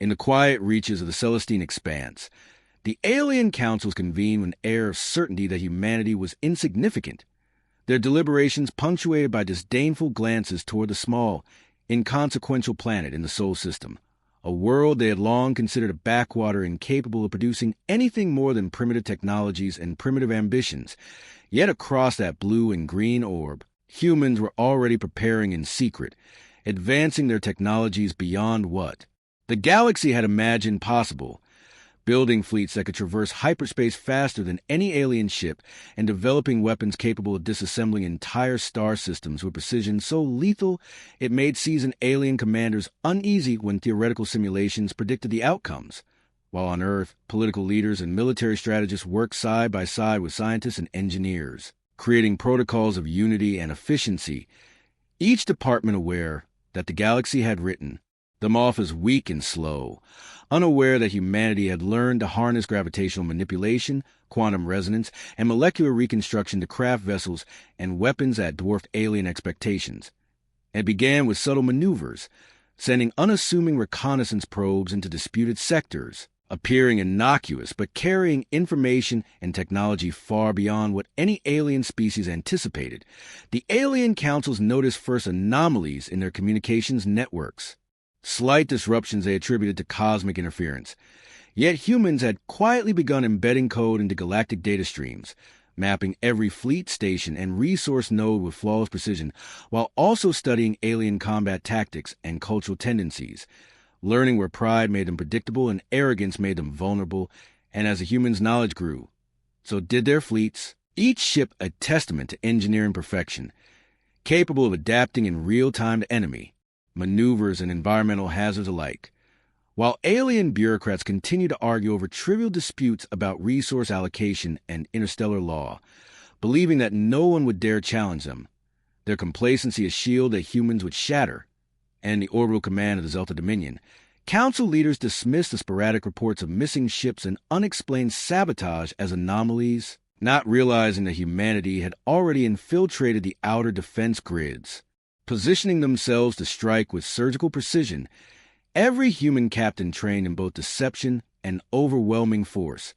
In the quiet reaches of the Celestine Expanse, the alien councils convened with an air of certainty that humanity was insignificant, their deliberations punctuated by disdainful glances toward the small, inconsequential planet in the Sol system, a world they had long considered a backwater incapable of producing anything more than primitive technologies and primitive ambitions. Yet across that blue and green orb, humans were already preparing in secret, advancing their technologies beyond what the galaxy had imagined possible, building fleets that could traverse hyperspace faster than any alien ship and developing weapons capable of disassembling entire star systems with precision so lethal it made seasoned alien commanders uneasy when theoretical simulations predicted the outcomes. While on Earth, political leaders and military strategists worked side by side with scientists and engineers, creating protocols of unity and efficiency, each department aware that the galaxy had written them off as weak and slow, unaware that humanity had learned to harness gravitational manipulation, quantum resonance, and molecular reconstruction to craft vessels and weapons that dwarfed alien expectations. It began with subtle maneuvers, sending unassuming reconnaissance probes into disputed sectors, appearing innocuous but carrying information and technology far beyond what any alien species anticipated. The alien councils noticed first anomalies in their communications networks, slight disruptions they attributed to cosmic interference. Yet humans had quietly begun embedding code into galactic data streams, mapping every fleet station and resource node with flawless precision, while also studying alien combat tactics and cultural tendencies, learning where pride made them predictable and arrogance made them vulnerable. And as the humans' knowledge grew, so did their fleets, each ship a testament to engineering perfection, capable of adapting in real time to enemy, maneuvers, and environmental hazards alike. While alien bureaucrats continued to argue over trivial disputes about resource allocation and interstellar law, believing that no one would dare challenge them, their complacency a shield that humans would shatter, and the orbital command of the Zelta Dominion, council leaders dismissed the sporadic reports of missing ships and unexplained sabotage as anomalies, not realizing that humanity had already infiltrated the outer defense grids, positioning themselves to strike with surgical precision. Every human captain trained in both deception and overwhelming force,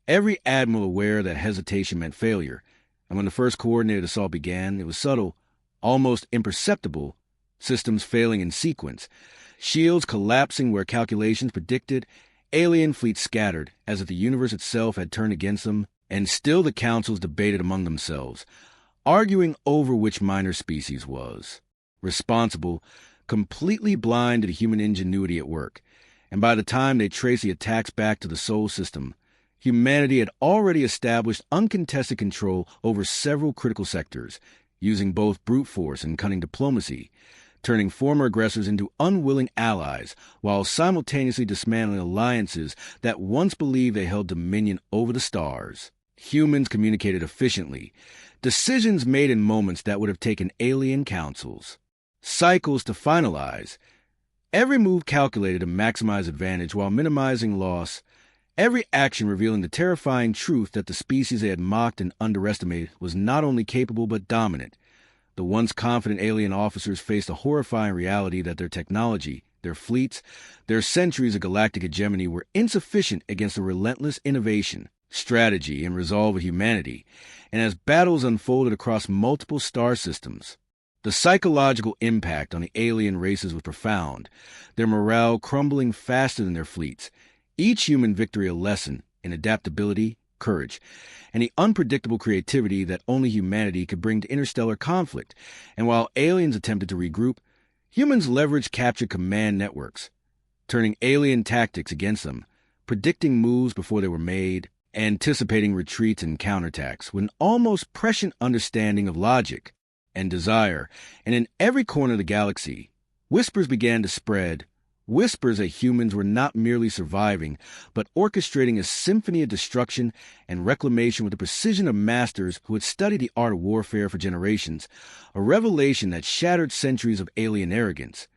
every admiral aware that hesitation meant failure, and when the first coordinated assault began, it was subtle, almost imperceptible, systems failing in sequence, shields collapsing where calculations predicted, alien fleets scattered, as if the universe itself had turned against them, and still the councils debated among themselves, arguing over which minor species was responsible, completely blind to the human ingenuity at work. And by the time they traced the attacks back to the Sol system, humanity had already established uncontested control over several critical sectors, using both brute force and cunning diplomacy, turning former aggressors into unwilling allies, while simultaneously dismantling alliances that once believed they held dominion over the stars. Humans communicated efficiently, decisions made in moments that would have taken alien councils cycles to finalize, every move calculated to maximize advantage while minimizing loss, every action revealing the terrifying truth that the species they had mocked and underestimated was not only capable but dominant. The once confident alien officers faced a horrifying reality that their technology, their fleets, their centuries of galactic hegemony were insufficient against the relentless innovation, strategy, and resolve of humanity. And as battles unfolded across multiple star systems, the psychological impact on the alien races was profound, their morale crumbling faster than their fleets, each human victory a lesson in adaptability, courage, and the unpredictable creativity that only humanity could bring to interstellar conflict. And while aliens attempted to regroup, humans leveraged captured command networks, turning alien tactics against them, predicting moves before they were made, anticipating retreats and counterattacks with an almost prescient understanding of logic and desire. And in every corner of the galaxy, whispers began to spread, whispers that humans were not merely surviving, but orchestrating a symphony of destruction and reclamation with the precision of masters who had studied the art of warfare for generations, a revelation that shattered centuries of alien arrogance.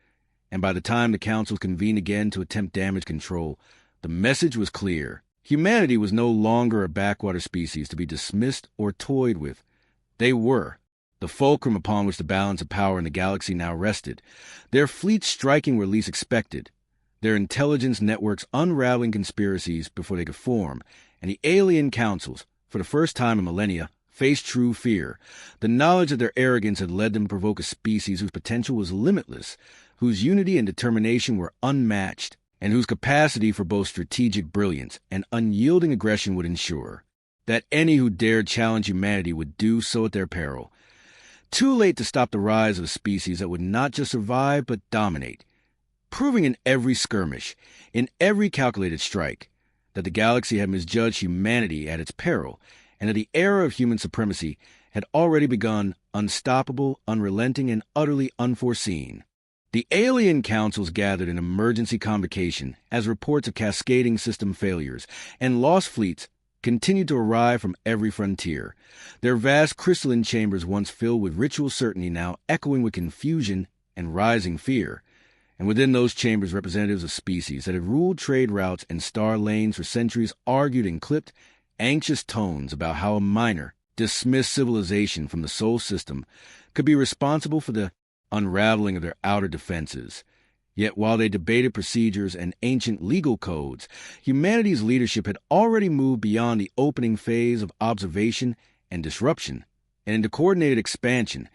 And by the time the council convened again to attempt damage control, the message was clear. Humanity was no longer a backwater species to be dismissed or toyed with. They were the fulcrum upon which the balance of power in the galaxy now rested, their fleets striking where least expected, their intelligence networks unraveling conspiracies before they could form, and the alien councils, for the first time in millennia, faced true fear. The knowledge of their arrogance had led them to provoke a species whose potential was limitless, whose unity and determination were unmatched, and whose capacity for both strategic brilliance and unyielding aggression would ensure that any who dared challenge humanity would do so at their peril. Too late to stop the rise of a species that would not just survive but dominate, proving in every skirmish, in every calculated strike, that the galaxy had misjudged humanity at its peril, and that the era of human supremacy had already begun, unstoppable, unrelenting, and utterly unforeseen. The alien councils gathered in emergency convocation as reports of cascading system failures and lost fleets continued to arrive from every frontier, their vast crystalline chambers once filled with ritual certainty now echoing with confusion and rising fear. And within those chambers, representatives of species that had ruled trade routes and star lanes for centuries argued in clipped, anxious tones about how a minor, dismissed civilization from the Sol system could be responsible for the unraveling of their outer defenses. Yet while they debated procedures and ancient legal codes, humanity's leadership had already moved beyond the opening phase of observation and disruption, and into coordinated expansion.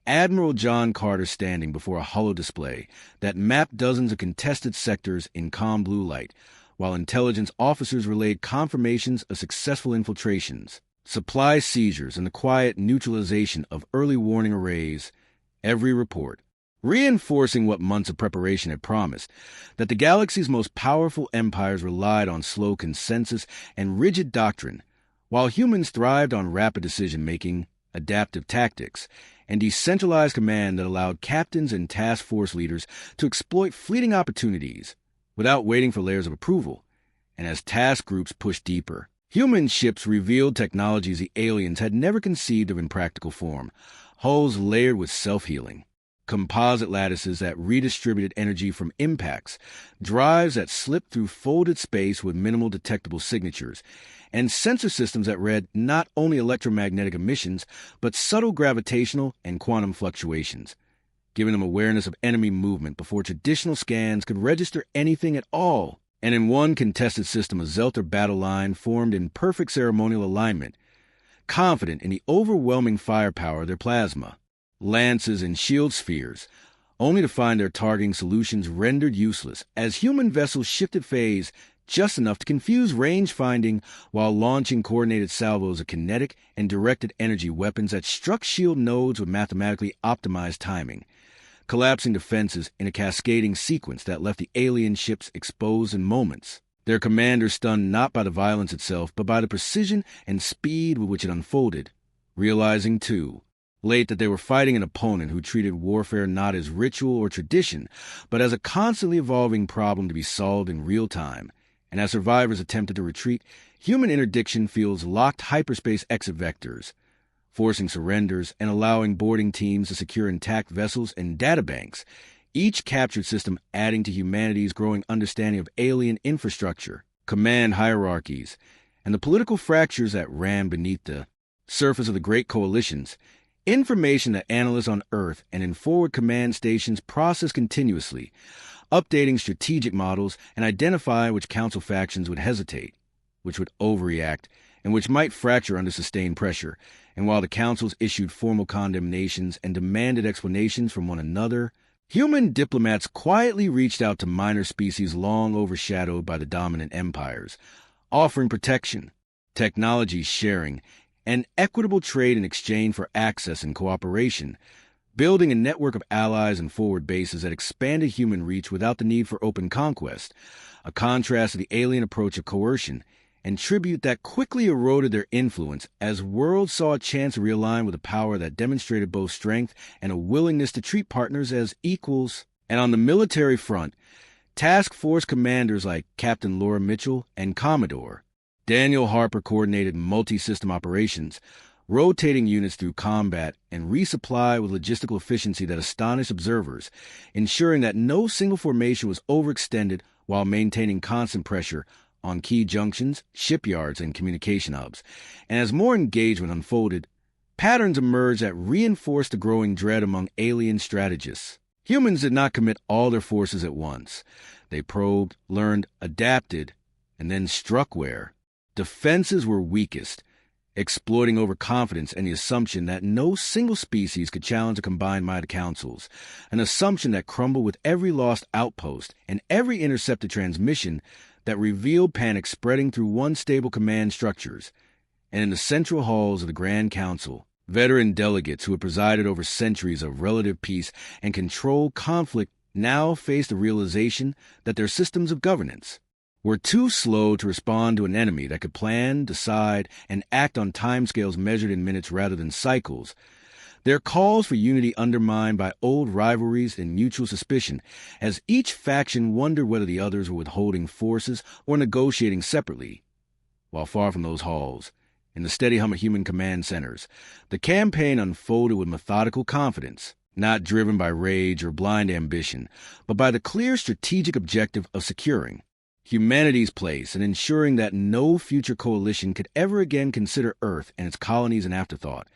Admiral John Carter standing before a holo display that mapped dozens of contested sectors in calm blue light, while intelligence officers relayed confirmations of successful infiltrations, supply seizures, and the quiet neutralization of early warning arrays. Every report, reinforcing what months of preparation had promised, that the galaxy's most powerful empires relied on slow consensus and rigid doctrine, while humans thrived on rapid decision-making, adaptive tactics, and decentralized command that allowed captains and task force leaders to exploit fleeting opportunities without waiting for layers of approval. And as task groups pushed deeper, human ships revealed technologies the aliens had never conceived of in practical form, hulls layered with self-healing, composite lattices that redistributed energy from impacts, drives that slipped through folded space with minimal detectable signatures, and sensor systems that read not only electromagnetic emissions, but subtle gravitational and quantum fluctuations, giving them awareness of enemy movement before traditional scans could register anything at all. And in one contested system, a Zelter battle line formed in perfect ceremonial alignment, confident in the overwhelming firepower of their plasma, lances, and shield spheres, only to find their targeting solutions rendered useless as human vessels shifted phase just enough to confuse range finding while launching coordinated salvos of kinetic and directed energy weapons that struck shield nodes with mathematically optimized timing, collapsing defenses in a cascading sequence that left the alien ships exposed in moments, their commander stunned not by the violence itself but by the precision and speed with which it unfolded, realizing, too, late that they were fighting an opponent who treated warfare not as ritual or tradition, but as a constantly evolving problem to be solved in real time. And as survivors attempted to retreat, human interdiction fuels locked hyperspace exit vectors, forcing surrenders and allowing boarding teams to secure intact vessels and databanks, each captured system adding to humanity's growing understanding of alien infrastructure, command hierarchies, and the political fractures that ran beneath the surface of the great coalitions. Information that analysts on Earth and in forward command stations process continuously, updating strategic models and identify which council factions would hesitate, which would overreact, and which might fracture under sustained pressure. And while the councils issued formal condemnations and demanded explanations from one another, human diplomats quietly reached out to minor species long overshadowed by the dominant empires, offering protection, technology sharing, and equitable trade in exchange for access and cooperation, building a network of allies and forward bases that expanded human reach without the need for open conquest, a contrast to the alien approach of coercion, and tribute that quickly eroded their influence as worlds saw a chance to realign with a power that demonstrated both strength and a willingness to treat partners as equals. And on the military front, task force commanders like Captain Laura Mitchell and Commodore Daniel Harper coordinated multi-system operations, rotating units through combat and resupply with logistical efficiency that astonished observers, ensuring that no single formation was overextended while maintaining constant pressure on key junctions, shipyards, and communication hubs. And as more engagement unfolded, patterns emerged that reinforced the growing dread among alien strategists. Humans did not commit all their forces at once. They probed, learned, adapted, and then struck where defenses were weakest, exploiting overconfidence and the assumption that no single species could challenge the combined might of councils, an assumption that crumbled with every lost outpost and every intercepted transmission that revealed panic spreading through unstable command structures. And in the central halls of the Grand Council, veteran delegates who had presided over centuries of relative peace and controlled conflict now faced the realization that their systems of governance were too slow to respond to an enemy that could plan, decide, and act on timescales measured in minutes rather than cycles. Their calls for unity undermined by old rivalries and mutual suspicion, as each faction wondered whether the others were withholding forces or negotiating separately. While far from those halls, in the steady hum of human command centers, the campaign unfolded with methodical confidence, not driven by rage or blind ambition, but by the clear strategic objective of securing humanity's place and ensuring that no future coalition could ever again consider Earth and its colonies an afterthought.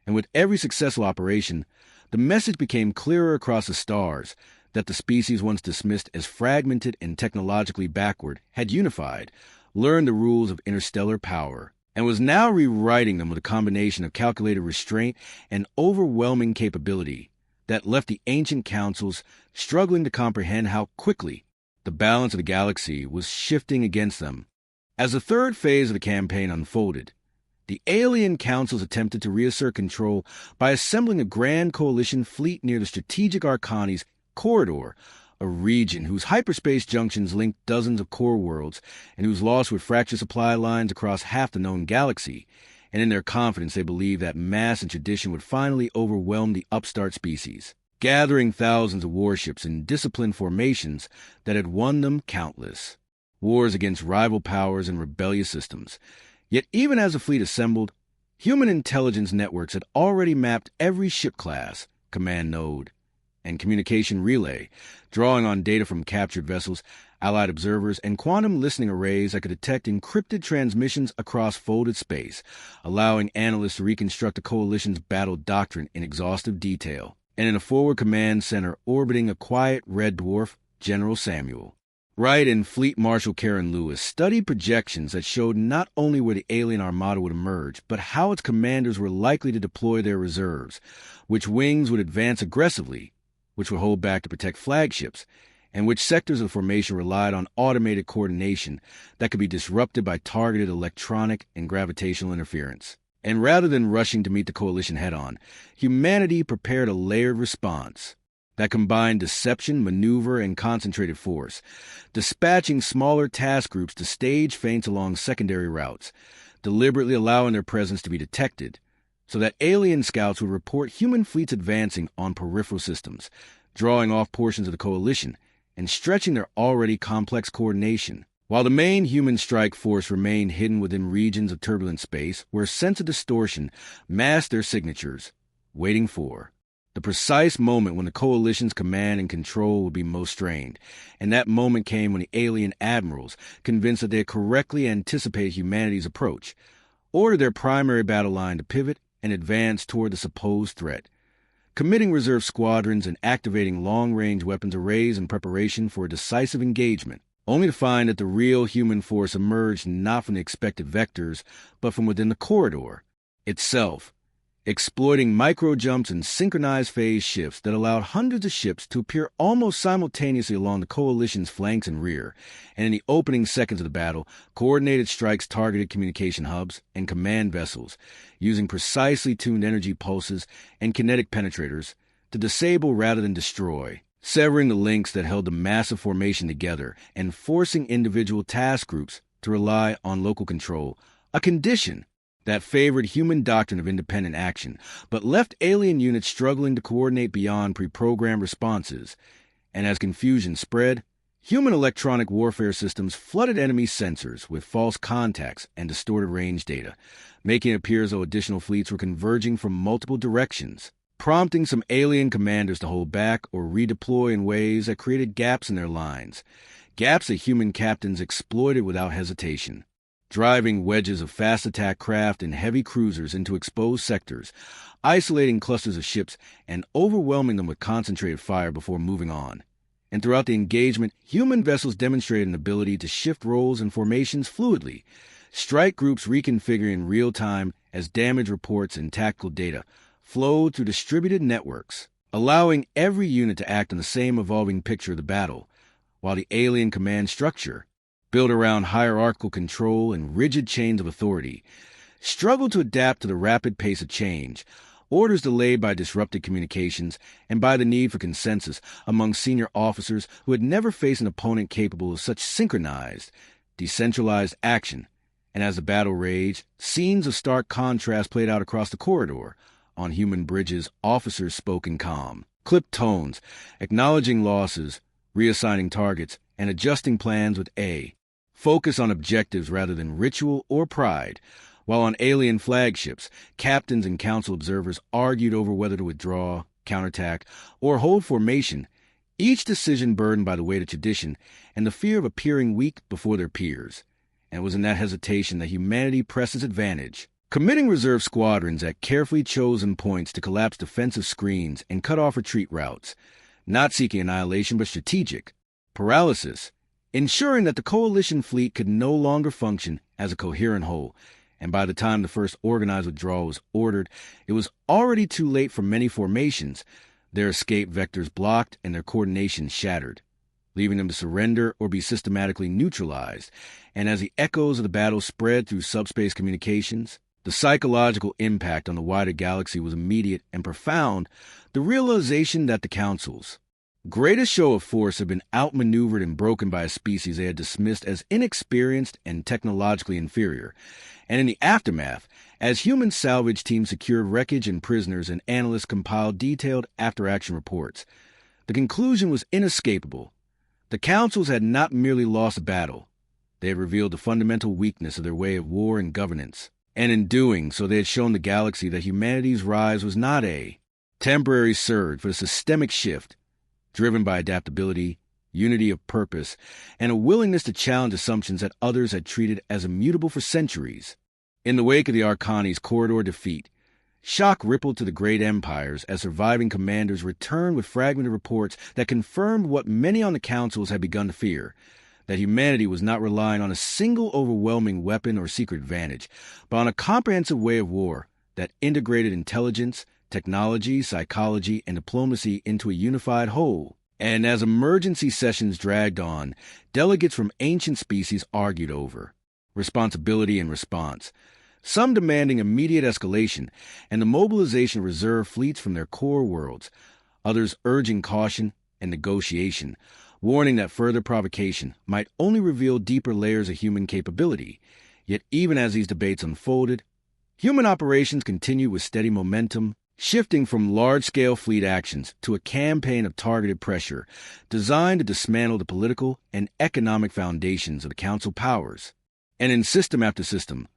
And with every successful operation, the message became clearer across the stars that the species once dismissed as fragmented and technologically backward had unified, learned the rules of interstellar power, and was now rewriting them with a combination of calculated restraint and overwhelming capability that left the ancient councils struggling to comprehend how quickly the balance of the galaxy was shifting against them. As the third phase of the campaign unfolded, the alien councils attempted to reassert control by assembling a grand coalition fleet near the strategic Arcani's corridor, a region whose hyperspace junctions linked dozens of core worlds and whose loss would fracture supply lines across half the known galaxy. And in their confidence, they believed that mass and tradition would finally overwhelm the upstart species, gathering thousands of warships in disciplined formations that had won them countless wars against rival powers and rebellious systems. Yet even as the fleet assembled, human intelligence networks had already mapped every ship class, command node, and communication relay, drawing on data from captured vessels, allied observers, and quantum listening arrays that could detect encrypted transmissions across folded space, allowing analysts to reconstruct the coalition's battle doctrine in exhaustive detail. And in a forward command center orbiting a quiet red dwarf, General Samuel Wright and Fleet Marshal Karen Lewis studied projections that showed not only where the alien armada would emerge, but how its commanders were likely to deploy their reserves, which wings would advance aggressively, which would hold back to protect flagships, and which sectors of the formation relied on automated coordination that could be disrupted by targeted electronic and gravitational interference. And rather than rushing to meet the coalition head-on, humanity prepared a layered response that combined deception, maneuver, and concentrated force, dispatching smaller task groups to stage feints along secondary routes, deliberately allowing their presence to be detected, so that alien scouts would report human fleets advancing on peripheral systems, drawing off portions of the coalition, and stretching their already complex coordination, while the main human strike force remained hidden within regions of turbulent space where sense of distortion masked their signatures, waiting for the precise moment when the coalition's command and control would be most strained. And that moment came when the alien admirals, convinced that they had correctly anticipated humanity's approach, ordered their primary battle line to pivot and advance toward the supposed threat, committing reserve squadrons and activating long-range weapons arrays in preparation for a decisive engagement, only to find that the real human force emerged not from the expected vectors, but from within the corridor itself, exploiting micro-jumps and synchronized phase shifts that allowed hundreds of ships to appear almost simultaneously along the coalition's flanks and rear, and in the opening seconds of the battle, coordinated strikes targeted communication hubs and command vessels, using precisely tuned energy pulses and kinetic penetrators to disable rather than destroy, severing the links that held the massive formation together and forcing individual task groups to rely on local control, a condition that favored human doctrine of independent action, but left alien units struggling to coordinate beyond pre-programmed responses. And as confusion spread, human electronic warfare systems flooded enemy sensors with false contacts and distorted range data, making it appear as though additional fleets were converging from multiple directions, prompting some alien commanders to hold back or redeploy in ways that created gaps in their lines, gaps that human captains exploited without hesitation, driving wedges of fast attack craft and heavy cruisers into exposed sectors, isolating clusters of ships and overwhelming them with concentrated fire before moving on. And throughout the engagement, human vessels demonstrated an ability to shift roles and formations fluidly, strike groups reconfiguring in real time as damage reports and tactical data flowed through distributed networks, allowing every unit to act on the same evolving picture of the battle, while the alien command structure, built around hierarchical control and rigid chains of authority, struggled to adapt to the rapid pace of change, orders delayed by disrupted communications and by the need for consensus among senior officers who had never faced an opponent capable of such synchronized, decentralized action. And as the battle raged, scenes of stark contrast played out across the corridor. On human bridges, officers spoke in calm, clipped tones, acknowledging losses, reassigning targets, and adjusting plans with focus on objectives rather than ritual or pride, while on alien flagships, captains and council observers argued over whether to withdraw, counterattack, or hold formation, each decision burdened by the weight of tradition and the fear of appearing weak before their peers. And it was in that hesitation that humanity pressed its advantage, committing reserve squadrons at carefully chosen points to collapse defensive screens and cut off retreat routes, not seeking annihilation but strategic paralysis, ensuring that the coalition fleet could no longer function as a coherent whole. And by the time the first organized withdrawal was ordered, it was already too late for many formations, their escape vectors blocked and their coordination shattered, leaving them to surrender or be systematically neutralized. And as the echoes of the battle spread through subspace communications, the psychological impact on the wider galaxy was immediate and profound, the realization that the Council's greatest show of force had been outmaneuvered and broken by a species they had dismissed as inexperienced and technologically inferior. And in the aftermath, as human salvage teams secured wreckage and prisoners and analysts compiled detailed after-action reports, the conclusion was inescapable. The Councils had not merely lost a battle. They had revealed the fundamental weakness of their way of war and governance. And in doing so, they had shown the galaxy that humanity's rise was not a temporary surge, but a systemic shift, driven by adaptability, unity of purpose, and a willingness to challenge assumptions that others had treated as immutable for centuries. In the wake of the Arcani's corridor defeat, shock rippled to the great empires as surviving commanders returned with fragmented reports that confirmed what many on the councils had begun to fear, that humanity was not relying on a single overwhelming weapon or secret advantage, but on a comprehensive way of war that integrated intelligence, technology, psychology, and diplomacy into a unified whole. And as emergency sessions dragged on, delegates from ancient species argued over responsibility and response, some demanding immediate escalation and the mobilization of reserve fleets from their core worlds, others urging caution and negotiation, warning that further provocation might only reveal deeper layers of human capability. Yet even as these debates unfolded, human operations continued with steady momentum, shifting from large-scale fleet actions to a campaign of targeted pressure designed to dismantle the political and economic foundations of the Council powers. And in system after system,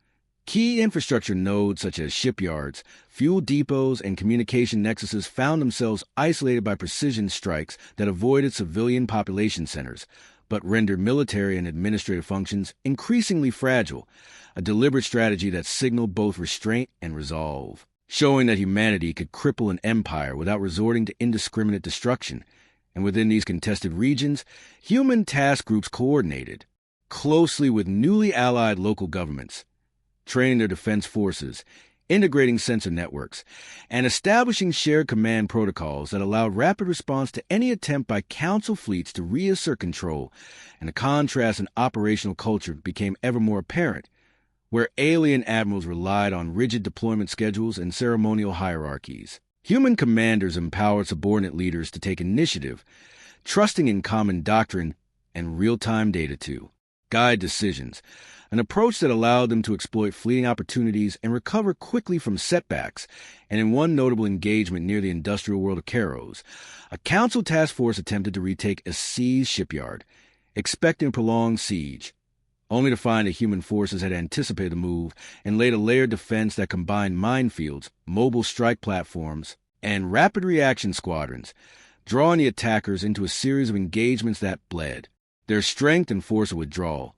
key infrastructure nodes such as shipyards, fuel depots, and communication nexuses found themselves isolated by precision strikes that avoided civilian population centers, but rendered military and administrative functions increasingly fragile, a deliberate strategy that signaled both restraint and resolve, showing that humanity could cripple an empire without resorting to indiscriminate destruction. And within these contested regions, human task groups coordinated closely with newly allied local governments, training their defense forces, integrating sensor networks, and establishing shared command protocols that allowed rapid response to any attempt by Council fleets to reassert control. And the contrast in operational culture became ever more apparent, where alien admirals relied on rigid deployment schedules and ceremonial hierarchies. Human commanders empowered subordinate leaders to take initiative, trusting in common doctrine and real-time data to guide decisions, an approach that allowed them to exploit fleeting opportunities and recover quickly from setbacks. And in one notable engagement near the industrial world of Karos, a Council task force attempted to retake a seized shipyard, expecting a prolonged siege, only to find that human forces had anticipated the move and laid a layered defense that combined minefields, mobile strike platforms, and rapid reaction squadrons, drawing the attackers into a series of engagements that bled their strength and force of withdrawal,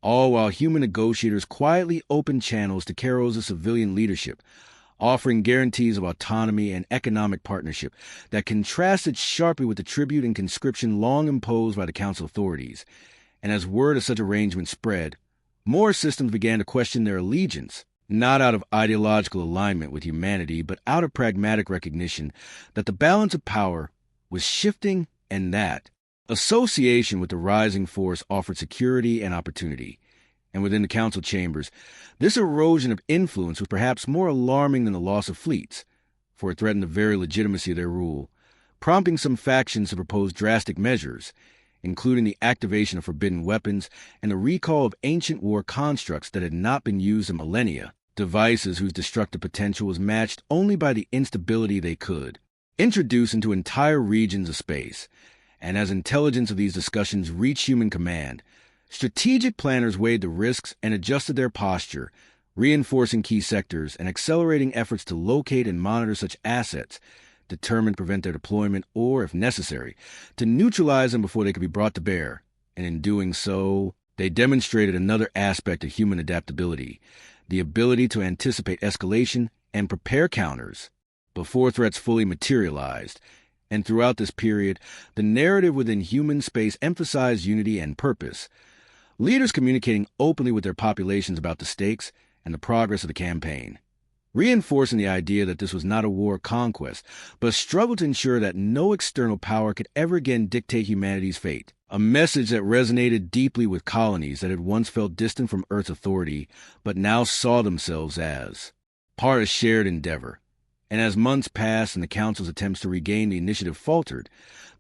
all while human negotiators quietly opened channels to Karos' civilian leadership, offering guarantees of autonomy and economic partnership that contrasted sharply with the tribute and conscription long imposed by the Council authorities. And as word of such arrangements spread, more systems began to question their allegiance, not out of ideological alignment with humanity, but out of pragmatic recognition that the balance of power was shifting and that association with the rising force offered security and opportunity. And within the council chambers, this erosion of influence was perhaps more alarming than the loss of fleets, for it threatened the very legitimacy of their rule, prompting some factions to propose drastic measures, including the activation of forbidden weapons and the recall of ancient war constructs that had not been used in millennia, devices whose destructive potential was matched only by the instability they could introduce into entire regions of space. And as intelligence of these discussions reached human command, strategic planners weighed the risks and adjusted their posture, reinforcing key sectors and accelerating efforts to locate and monitor such assets, determined to prevent their deployment or, if necessary, to neutralize them before they could be brought to bear. And in doing so, they demonstrated another aspect of human adaptability, the ability to anticipate escalation and prepare counters before threats fully materialized. And throughout this period, the narrative within human space emphasized unity and purpose, leaders communicating openly with their populations about the stakes and the progress of the campaign, reinforcing the idea that this was not a war of conquest, but a struggle to ensure that no external power could ever again dictate humanity's fate. A message that resonated deeply with colonies that had once felt distant from Earth's authority, but now saw themselves as part of shared endeavor. And as months passed and the Council's attempts to regain the initiative faltered,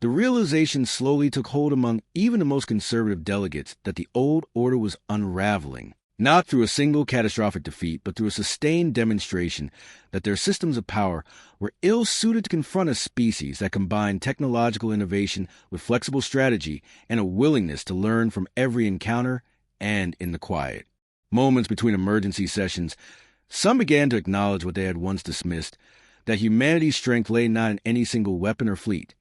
the realization slowly took hold among even the most conservative delegates that the old order was unraveling, not through a single catastrophic defeat, but through a sustained demonstration that their systems of power were ill-suited to confront a species that combined technological innovation with flexible strategy and a willingness to learn from every encounter and in the quiet moments between emergency sessions. Some began to acknowledge what they had once dismissed, that humanity's strength lay not in any single weapon or fleet,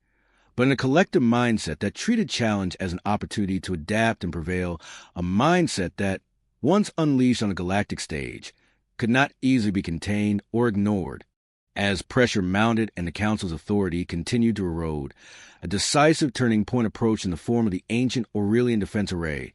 but in a collective mindset that treated challenge as an opportunity to adapt and prevail, a mindset that, once unleashed on the galactic stage, could not easily be contained or ignored. As pressure mounted and the Council's authority continued to erode, a decisive turning point approached in the form of the ancient Aurelian Defense Array,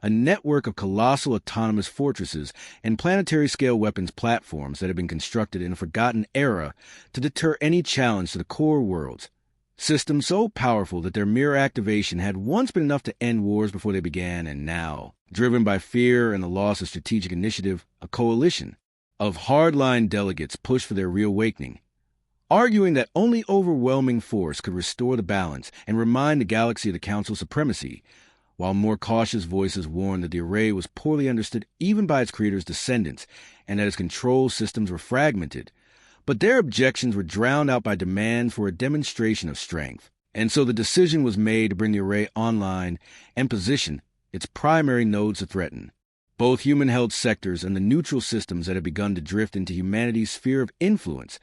a network of colossal autonomous fortresses and planetary-scale weapons platforms that had been constructed in a forgotten era to deter any challenge to the core worlds. Systems so powerful that their mere activation had once been enough to end wars before they began, and now, driven by fear and the loss of strategic initiative, a coalition of hardline delegates pushed for their reawakening, arguing that only overwhelming force could restore the balance and remind the galaxy of the Council's supremacy, while more cautious voices warned that the array was poorly understood even by its creators' descendants and that its control systems were fragmented. But their objections were drowned out by demands for a demonstration of strength. And so the decision was made to bring the array online and position its primary nodes to threaten both human-held sectors and the neutral systems that had begun to drift into humanity's sphere of influence,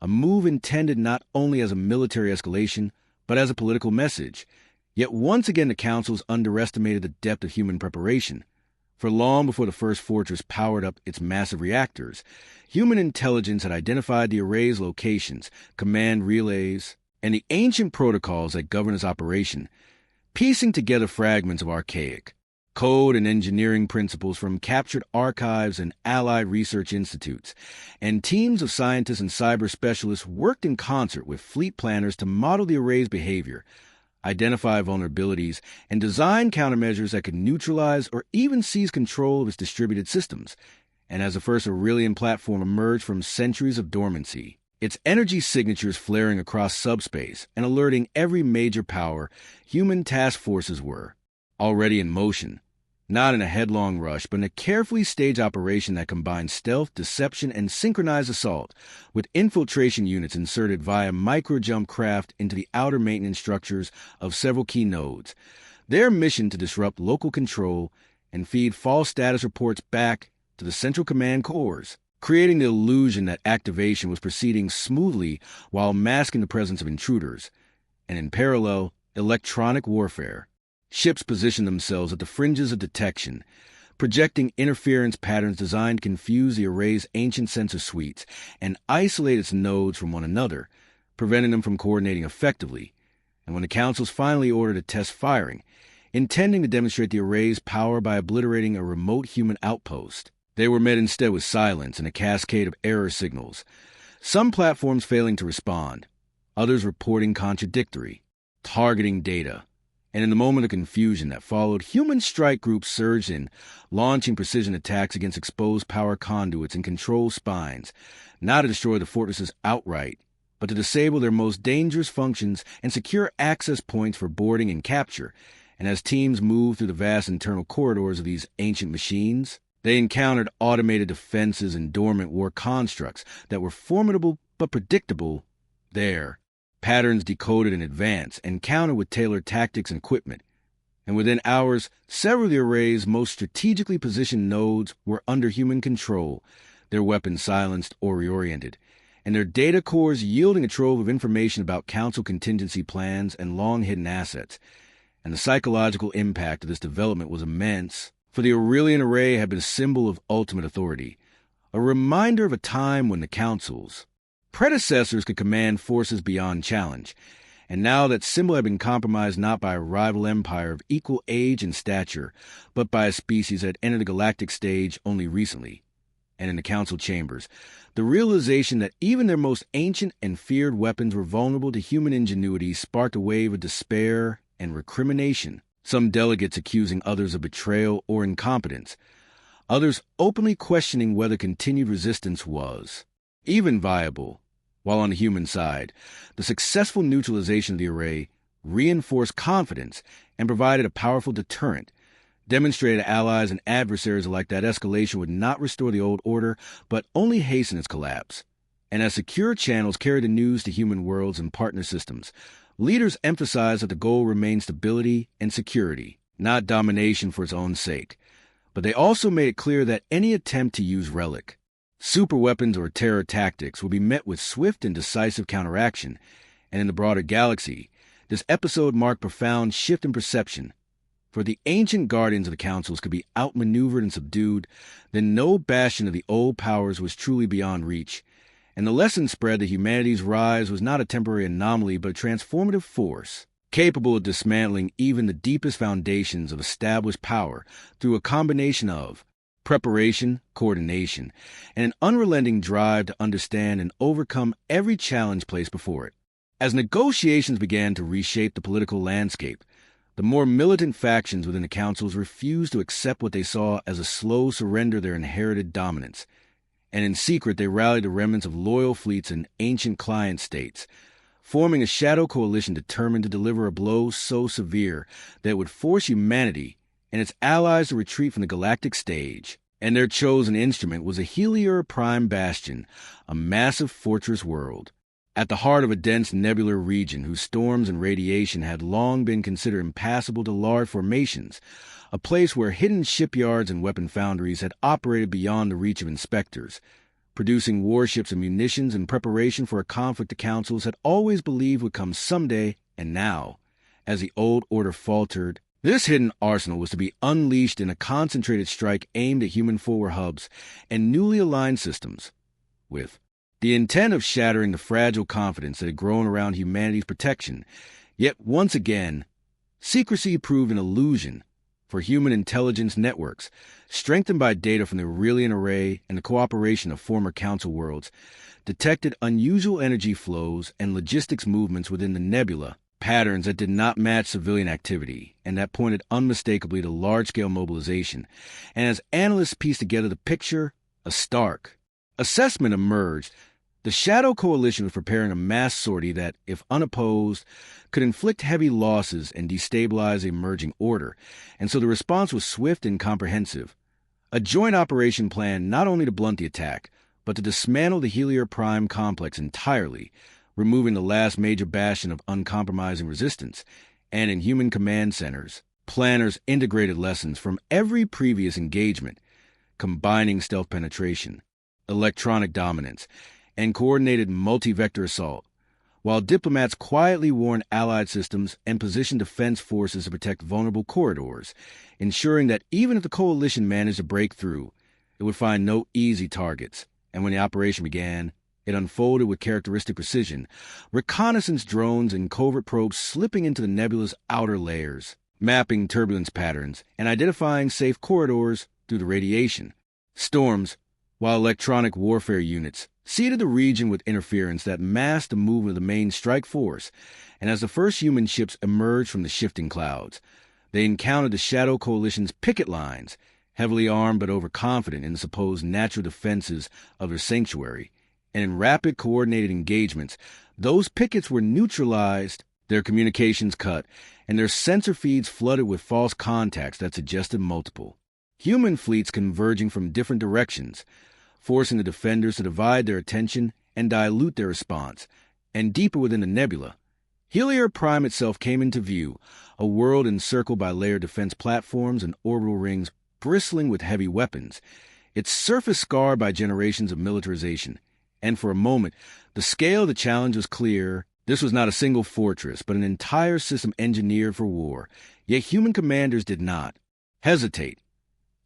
a move intended not only as a military escalation, but as a political message. Yet once again the Councils underestimated the depth of human preparation. For long before the first fortress powered up its massive reactors, human intelligence had identified the array's locations, command relays, and the ancient protocols that govern its operation, piecing together fragments of archaic code and engineering principles from captured archives and allied research institutes, and teams of scientists and cyber specialists worked in concert with fleet planners to model the array's behavior, identify vulnerabilities, and design countermeasures that could neutralize or even seize control of its distributed systems. And as the first Aurelian platform emerged from centuries of dormancy, its energy signatures flaring across subspace and alerting every major power, human task forces were already in motion, not in a headlong rush, but in a carefully staged operation that combined stealth, deception, and synchronized assault, with infiltration units inserted via micro-jump craft into the outer maintenance structures of several key nodes, their mission to disrupt local control and feed false status reports back to the central command cores, creating the illusion that activation was proceeding smoothly while masking the presence of intruders. And in parallel, electronic warfare. Ships positioned themselves at the fringes of detection, projecting interference patterns designed to confuse the array's ancient sensor suites and isolate its nodes from one another, preventing them from coordinating effectively. And when the councils finally ordered a test firing, intending to demonstrate the array's power by obliterating a remote human outpost, they were met instead with silence and a cascade of error signals, some platforms failing to respond, others reporting contradictory, targeting data. And in the moment of confusion that followed, human strike groups surged in, launching precision attacks against exposed power conduits and control spines, not to destroy the fortresses outright, but to disable their most dangerous functions and secure access points for boarding and capture. And as teams moved through the vast internal corridors of these ancient machines, they encountered automated defenses and dormant war constructs that were formidable but predictable there. Patterns decoded in advance and countered with tailored tactics and equipment. And within hours, several of the array's most strategically positioned nodes were under human control, their weapons silenced or reoriented, and their data cores yielding a trove of information about council contingency plans and long-hidden assets. And the psychological impact of this development was immense, for the Aurelian Array had been a symbol of ultimate authority, a reminder of a time when the councils, predecessors, could command forces beyond challenge, and now that symbol had been compromised not by a rival empire of equal age and stature, but by a species that had entered the galactic stage only recently. And in the council chambers, the realization that even their most ancient and feared weapons were vulnerable to human ingenuity sparked a wave of despair and recrimination, some delegates accusing others of betrayal or incompetence, others openly questioning whether continued resistance was even viable, while on the human side, the successful neutralization of the array reinforced confidence and provided a powerful deterrent, demonstrated to allies and adversaries alike that escalation would not restore the old order, but only hasten its collapse. And as secure channels carried the news to human worlds and partner systems, leaders emphasized that the goal remained stability and security, not domination for its own sake. But they also made it clear that any attempt to use relic, superweapons, or terror tactics would be met with swift and decisive counteraction, and in the broader galaxy, this episode marked profound shift in perception. For the ancient guardians of the councils could be outmaneuvered and subdued, then no bastion of the old powers was truly beyond reach, and the lesson spread that humanity's rise was not a temporary anomaly but a transformative force, capable of dismantling even the deepest foundations of established power through a combination of preparation, coordination, and an unrelenting drive to understand and overcome every challenge placed before it. As negotiations began to reshape the political landscape, the more militant factions within the councils refused to accept what they saw as a slow surrender of their inherited dominance, and in secret they rallied the remnants of loyal fleets and ancient client states, forming a shadow coalition determined to deliver a blow so severe that it would force humanity and its allies to retreat from the galactic stage. And their chosen instrument was a Helior Prime bastion, a massive fortress world, at the heart of a dense nebular region whose storms and radiation had long been considered impassable to large formations, a place where hidden shipyards and weapon foundries had operated beyond the reach of inspectors, producing warships and munitions in preparation for a conflict the councils had always believed would come someday. And now, as the old order faltered, this hidden arsenal was to be unleashed in a concentrated strike aimed at human forward hubs and newly aligned systems, with the intent of shattering the fragile confidence that had grown around humanity's protection. Yet once again, secrecy proved an illusion, for human intelligence networks, strengthened by data from the Aurelian Array and the cooperation of former council worlds, detected unusual energy flows and logistics movements within the nebula, patterns that did not match civilian activity and that pointed unmistakably to large-scale mobilization. And as analysts pieced together the picture, a stark assessment emerged. The Shadow Coalition was preparing a mass sortie that, if unopposed, could inflict heavy losses and destabilize the emerging order, and so the response was swift and comprehensive. A joint operation plan not only to blunt the attack, but to dismantle the Helior Prime complex entirely, removing the last major bastion of uncompromising resistance, and in human command centers, planners integrated lessons from every previous engagement, combining stealth penetration, electronic dominance, and coordinated multi-vector assault, while diplomats quietly warned Allied systems and positioned defense forces to protect vulnerable corridors, ensuring that even if the coalition managed to break through, it would find no easy targets. And when the operation began, it unfolded with characteristic precision, reconnaissance drones and covert probes slipping into the nebula's outer layers, mapping turbulence patterns and identifying safe corridors through the radiation. Storms, while electronic warfare units, seeded the region with interference that masked the movement of the main strike force, and as the first human ships emerged from the shifting clouds, they encountered the Shadow Coalition's picket lines, heavily armed but overconfident in the supposed natural defenses of their sanctuary. And in rapid coordinated engagements, those pickets were neutralized, their communications cut, and their sensor feeds flooded with false contacts that suggested multiple human fleets converging from different directions, forcing the defenders to divide their attention and dilute their response. And deeper within the nebula, Helior Prime itself came into view, a world encircled by layered defense platforms and orbital rings bristling with heavy weapons, its surface scarred by generations of militarization. And for a moment, the scale of the challenge was clear. This was not a single fortress, but an entire system engineered for war. Yet human commanders did not hesitate,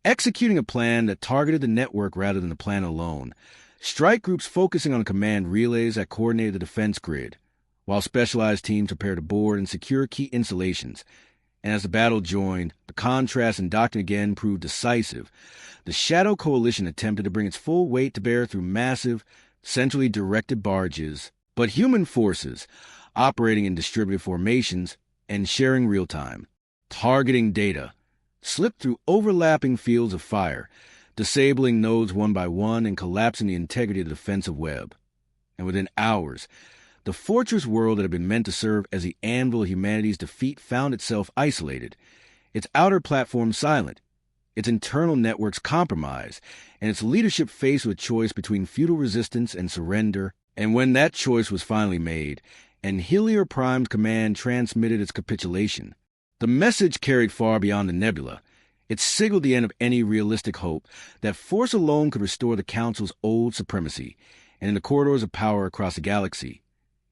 executing a plan that targeted the network rather than the planet alone. Strike groups focusing on command relays that coordinated the defense grid, while specialized teams prepared to board and secure key installations. And as the battle joined, the contrast in doctrine again proved decisive. The Shadow Coalition attempted to bring its full weight to bear through massive, centrally directed barges, but human forces, operating in distributed formations and sharing real-time, targeting data, slipped through overlapping fields of fire, disabling nodes one by one and collapsing the integrity of the defensive web. And within hours, the fortress world that had been meant to serve as the anvil of humanity's defeat found itself isolated, its outer platform silent, its internal networks compromised, and its leadership faced with a choice between futile resistance and surrender. And when that choice was finally made, and Helior Prime's command transmitted its capitulation, the message carried far beyond the nebula. It signaled the end of any realistic hope that force alone could restore the Council's old supremacy, and in the corridors of power across the galaxy,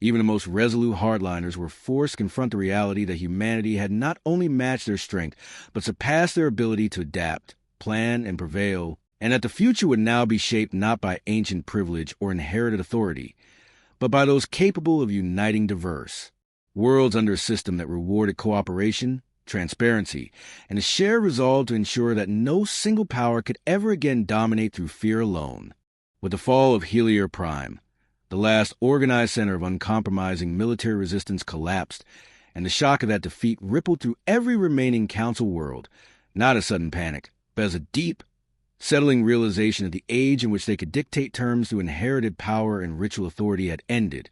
even the most resolute hardliners were forced to confront the reality that humanity had not only matched their strength, but surpassed their ability to adapt, plan, and prevail, and that the future would now be shaped not by ancient privilege or inherited authority, but by those capable of uniting diverse worlds under a system that rewarded cooperation, transparency, and a shared resolve to ensure that no single power could ever again dominate through fear alone. With the fall of Helior Prime, the last organized center of uncompromising military resistance collapsed, and the shock of that defeat rippled through every remaining Council world, not as sudden panic, but as a deep, settling realization that the age in which they could dictate terms through inherited power and ritual authority had ended,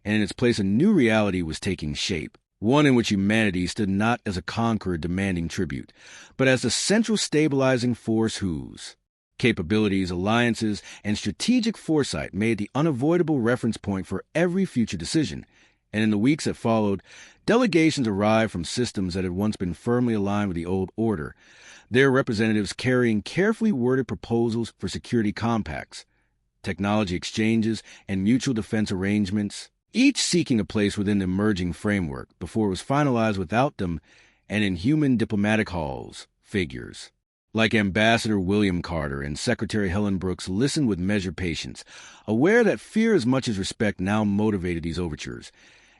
and in its place a new reality was taking shape, one in which humanity stood not as a conqueror demanding tribute, but as the central stabilizing force whose capabilities, alliances, and strategic foresight made the unavoidable reference point for every future decision. And in the weeks that followed, delegations arrived from systems that had once been firmly aligned with the old order, their representatives carrying carefully worded proposals for security compacts, technology exchanges, and mutual defense arrangements, each seeking a place within the emerging framework before it was finalized without them. And in human diplomatic halls, figures like Ambassador William Carter and Secretary Helen Brooks listened with measured patience, aware that fear as much as respect now motivated these overtures,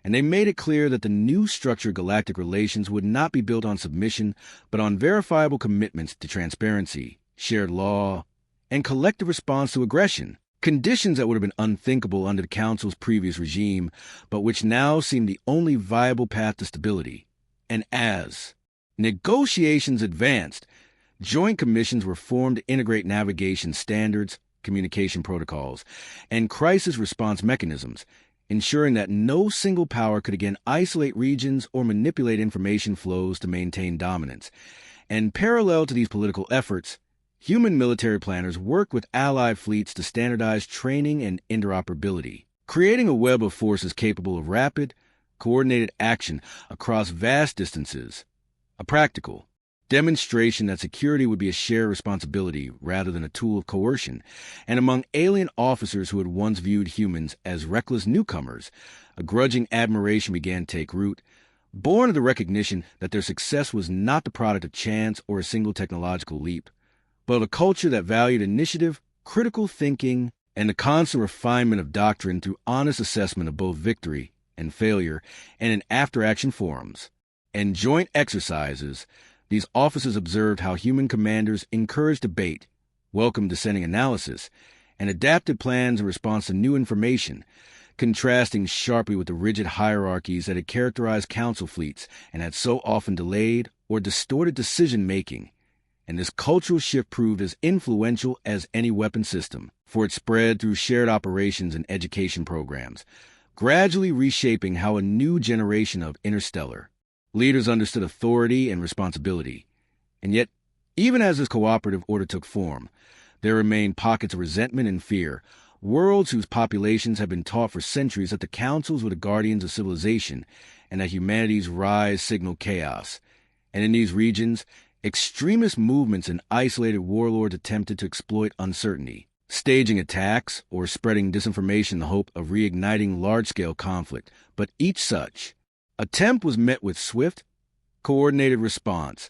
and they made it clear that the new structured galactic relations would not be built on submission, but on verifiable commitments to transparency, shared law, and collective response to aggression, conditions that would have been unthinkable under the Council's previous regime, but which now seemed the only viable path to stability. And as negotiations advanced, joint commissions were formed to integrate navigation standards, communication protocols, and crisis response mechanisms, ensuring that no single power could again isolate regions or manipulate information flows to maintain dominance. And parallel to these political efforts, human military planners worked with allied fleets to standardize training and interoperability, creating a web of forces capable of rapid, coordinated action across vast distances. A practical, demonstration that security would be a shared responsibility rather than a tool of coercion, and among alien officers who had once viewed humans as reckless newcomers, a grudging admiration began to take root, born of the recognition that their success was not the product of chance or a single technological leap, but a culture that valued initiative, critical thinking, and the constant refinement of doctrine through honest assessment of both victory and failure, and in after-action forums. In joint exercises, these officers observed how human commanders encouraged debate, welcomed dissenting analysis, and adapted plans in response to new information, contrasting sharply with the rigid hierarchies that had characterized council fleets and had so often delayed or distorted decision-making. And this cultural shift proved as influential as any weapon system, for it spread through shared operations and education programs, gradually reshaping how a new generation of Interstellar leaders understood authority and responsibility. And yet, even as this cooperative order took form, there remained pockets of resentment and fear, worlds whose populations had been taught for centuries that the councils were the guardians of civilization and that humanity's rise signaled chaos. And in these regions, extremist movements and isolated warlords attempted to exploit uncertainty, staging attacks or spreading disinformation in the hope of reigniting large-scale conflict. But each such attempt was met with swift, coordinated response,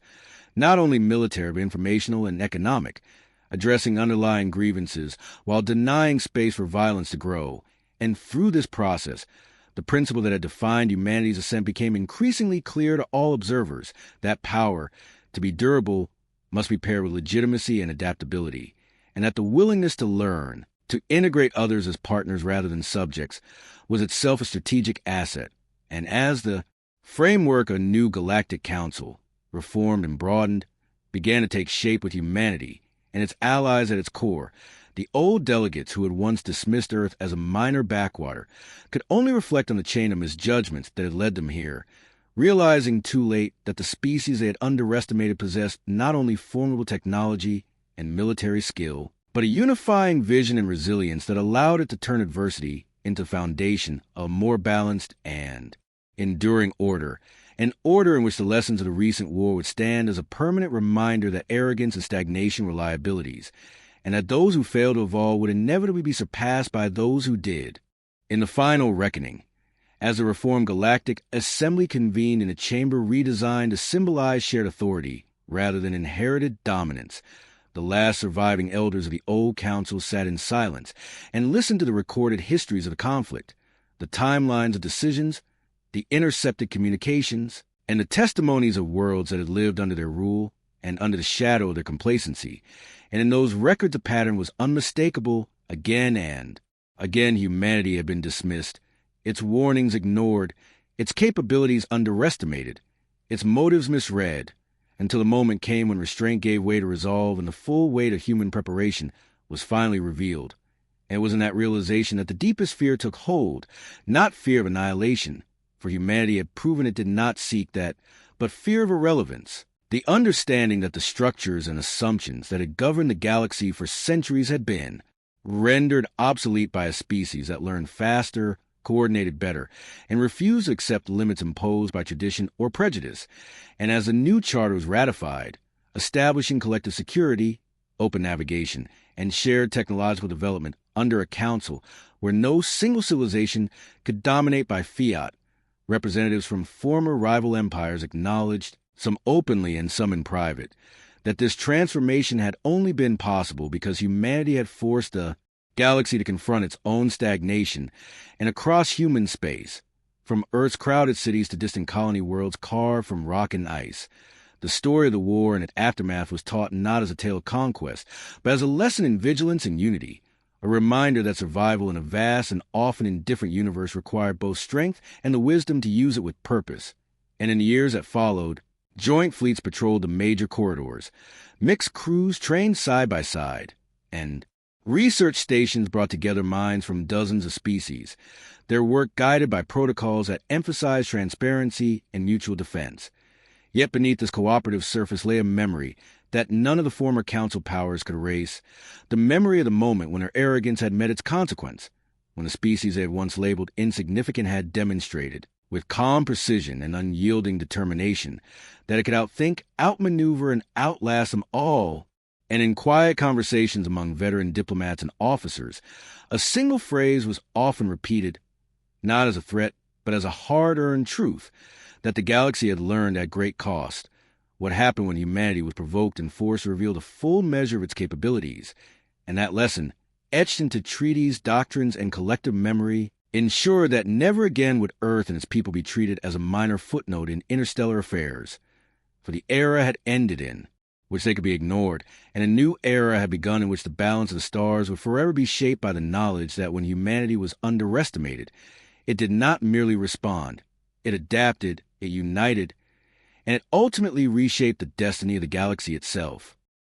not only military but informational and economic, addressing underlying grievances while denying space for violence to grow. And through this process, the principle that had defined humanity's ascent became increasingly clear to all observers, that power, to be durable, must be paired with legitimacy and adaptability, and that the willingness to learn, to integrate others as partners rather than subjects, was itself a strategic asset. And as the framework of a new Galactic Council, reformed and broadened, began to take shape with humanity and its allies at its core, the old delegates who had once dismissed Earth as a minor backwater could only reflect on the chain of misjudgments that had led them here, realizing too late that the species they had underestimated possessed not only formidable technology and military skill, but a unifying vision and resilience that allowed it to turn adversity into the foundation of a more balanced and enduring order, an order in which the lessons of the recent war would stand as a permanent reminder that arrogance and stagnation were liabilities, and that those who failed to evolve would inevitably be surpassed by those who did. In the final reckoning, as the reformed Galactic Assembly convened in a chamber redesigned to symbolize shared authority rather than inherited dominance, the last surviving elders of the old council sat in silence and listened to the recorded histories of the conflict, the timelines of decisions, the intercepted communications, and the testimonies of worlds that had lived under their rule and under the shadow of their complacency. And in those records the pattern was unmistakable. Again and again humanity had been dismissed, its warnings ignored, its capabilities underestimated, its motives misread, until the moment came when restraint gave way to resolve and the full weight of human preparation was finally revealed. And it was in that realization that the deepest fear took hold, not fear of annihilation, for humanity had proven it did not seek that, but fear of irrelevance, the understanding that the structures and assumptions that had governed the galaxy for centuries had been rendered obsolete by a species that learned faster, coordinated better, and refused to accept limits imposed by tradition or prejudice. And as the new charter was ratified, establishing collective security, open navigation, and shared technological development under a council where no single civilization could dominate by fiat, representatives from former rival empires acknowledged, some openly and some in private, that this transformation had only been possible because humanity had forced the galaxy to confront its own stagnation, and across human space, from Earth's crowded cities to distant colony worlds carved from rock and ice, the story of the war and its aftermath was taught not as a tale of conquest, but as a lesson in vigilance and unity, a reminder that survival in a vast and often indifferent universe required both strength and the wisdom to use it with purpose. And in the years that followed, joint fleets patrolled the major corridors, mixed crews trained side by side, and research stations brought together minds from dozens of species, their work guided by protocols that emphasized transparency and mutual defense. Yet beneath this cooperative surface lay a memory that none of the former council powers could erase, the memory of the moment when their arrogance had met its consequence, when the species they had once labeled insignificant had demonstrated, with calm precision and unyielding determination, that it could outthink, outmaneuver, and outlast them all. And in quiet conversations among veteran diplomats and officers, a single phrase was often repeated, not as a threat, but as a hard-earned truth, that the galaxy had learned at great cost. What happened when humanity was provoked and forced to reveal the full measure of its capabilities. And that lesson, etched into treaties, doctrines, and collective memory, ensured that never again would Earth and its people be treated as a minor footnote in interstellar affairs. For the era had ended in which they could be ignored, and a new era had begun in which the balance of the stars would forever be shaped by the knowledge that when humanity was underestimated, it did not merely respond. It adapted, it united, and it ultimately reshaped the destiny of the galaxy itself.